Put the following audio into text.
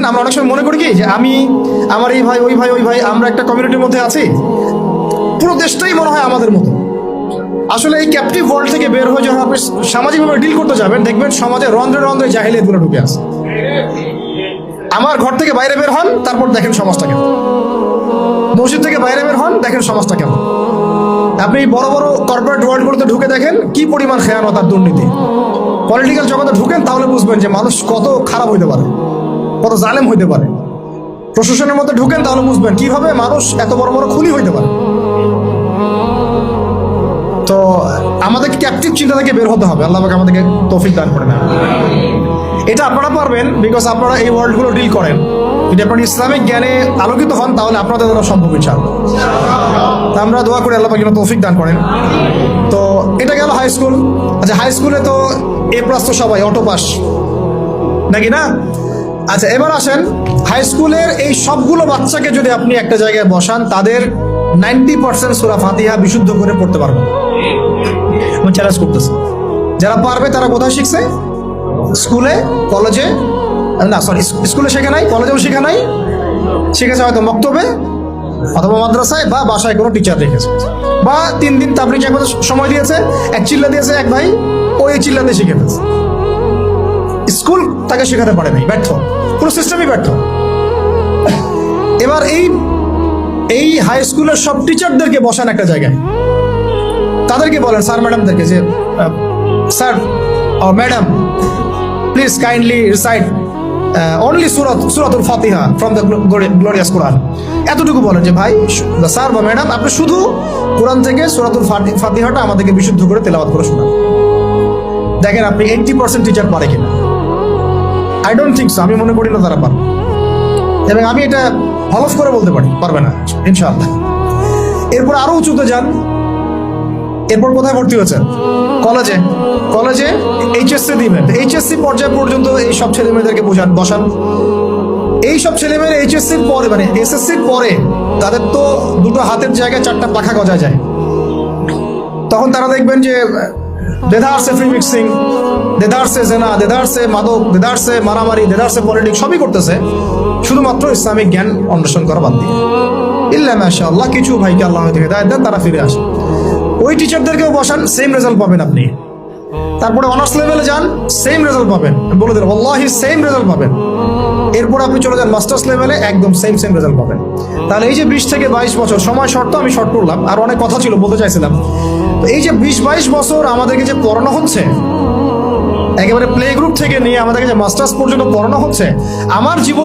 আমরা অনেক সময় মনে করি কি যে আমি আমার এই ভাই ওই ভাই ওই ভাই আমরা একটা কমিউনিটির মধ্যে আছি, পুরো দেশটাই মনে হয় আমাদের মতো। আসলে এই ক্যাপটিভ ওয়ার্ল্ড থেকে বের হয়ে যখন আপনি সামাজিকভাবে ডিল করতে যাবেন, দেখবেন সমাজে রন্ধ্রে রন্ধ্রে জাহিলিয়াতগুলো ঢুকে আছে। আমার ঘর থেকে বাইরে বের হন, তারপর দেখেন সমাজটা কেমন। মসজিদ থেকে বাইরে বের হন, দেখেন সমাজটা কেমন। আপনি বড় বড় কর্পোরেট ওয়ার্ল্ডগুলোতে ঢুকে দেখেন কি পরিমাণ খেয়ানত আর দুর্নীতি। পলিটিক্যাল জগতে ঢুকেন, তাহলে বুঝবেন যে মানুষ কত খারাপ হইতে পারে, কত জালেম হইতে পারে। প্রশাসনের মধ্যে ঢুকেন, তাহলে বুঝবেন কিভাবে মানুষ এত বড় বড় খুনি হইতে পারে। তো আমাদের ক্যাপটিভ চিন্তা থেকে বের হতে হবে। আল্লাহ পাক আমাদেরকে তৌফিক দান করে না। এটা আপনারা পারবেন, বিকজ আপনারা এই ওয়ার্ল্ডগুলো ডিল করেন। যদি আপনারা ইসলামিক জ্ঞানে আলোকিত হন, তাহলে আপনাদের দ্বারা সম্ভব ইনশাআল্লাহ। আমরা দোয়া করি আল্লাহ পাক যেন তৌফিক দান করেন। তো এটা গেল হাই স্কুল। আচ্ছা, হাই স্কুলে তো এ প্লাস তো সবাই অটো পাস নাকি না? আচ্ছা, এবার আসেন হাই স্কুলের এই সবগুলো বাচ্চাকে যদি আপনি একটা জায়গায় বসান, তাদের 90% সূরা ফাতিহা বিশুদ্ধ করে পড়তে পারবে। আমি চ্যালেঞ্জ করতেছি, যারা পারবে তারা কোথায় শিখছে? স্কুলে, কলেজে, না সরি, স্কুলে শেখা নাই, কলেজেও শেখা নাই, শিখেছে হয়তো মক্তবে অথবা মাদ্রাসায় বা বাসায় কোনো টিচার রেখেছে, বা 3 দিন তাবলীগ সময় দিয়েছে, এক চিল্লা দিয়েছে এক ভাই, ওই চিল্লাতে শিখে ফেলছে। স্কুল তাকে শেখাতে পারে নাই, ব্যর্থ, পুরো সিস্টেমই ব্যর্থ। এবার এই হাই স্কুলের সব টিচারদেরকে বসান একটা জায়গায়, তাদেরকে বলেন, স্যার ম্যাডামদেরকে যে sir madam please kindly recite only সূরাতুল ফাতিহা ফ্রম দ্য গ্লোরিয়াস কোরআন। এতটুকু বলেন যে ভাই, স্যার বা ম্যাডাম, আপনি শুধু কোরআন থেকে সূরাতুল ফাতিহাটা আমাদেরকে বিশুদ্ধ করে তেলাওয়াত করে শোনান। দেখেন আপনি 80% টিচার পারে কিনা। আই ডোন্ট থিঙ্ক সো, আমি মনে করি না তারা পারবে, এবং আমি এটা হলফ করে বলতে পারি পারবে না ইনশাআল্লাহ। এরপর আরো উঁচুতে যান। এরপর কোথায় ভর্তি হয়েছেন? কলেজে। কলেজে এইচএসসি দিবেন, এইচএসসি পর্যায় পর্যন্ত এই সব ছেলে মেয়েদেরকে বসান। এই সব ছেলে মেয়েরা এইচএসসির পরে, মানে এসএসসির পরে তাদের তো দুটো হাতের জায়গায় 4টা পাখা গজা যায়। তখন তারা দেখবেন যে দেদারসে ফ্রি মিক্সিং, দেদারসে জেনা, দেদারসে মাদক, দেদারসে মারামারি, দেদারসে পলিটিক্স সবই করতেছে, শুধুমাত্র ইসলামিক জ্ঞান অন্বেষণ করা বাদ দিয়ে। ইল্লা মাশাআল্লাহ, কিছু ভাইকে আল্লাহ হিদায়াত দেন, তারা ফিরে আসে। ওই টিচারদেরকেও বসান, সেম রেজাল্ট পাবেন আপনি। তারপরে অনার্স লেভেলে যান, সেম রেজাল্ট পাবেন, বলে দিলাম ওয়াল্লাহি সেম রেজাল্ট পাবেন। এরপর আপনি চলে যান মাস্টার্স লেভেলে, একদম সেম রেজাল্ট পাবেন। তাহলে এই যে 20 থেকে 22 বছর সময় শর্ত, আমি শর্ট করলাম, আর অনেক কথা ছিল বলতে চাইছিলাম। এই যে 20-22 বছর আমাদেরকে যে পড়ানো হচ্ছে, একেবারে প্লে গ্রুপ থেকে নিয়ে আমাদেরকে যে মাস্টার্স পর্যন্ত পড়ানো হচ্ছে, আমার জীবন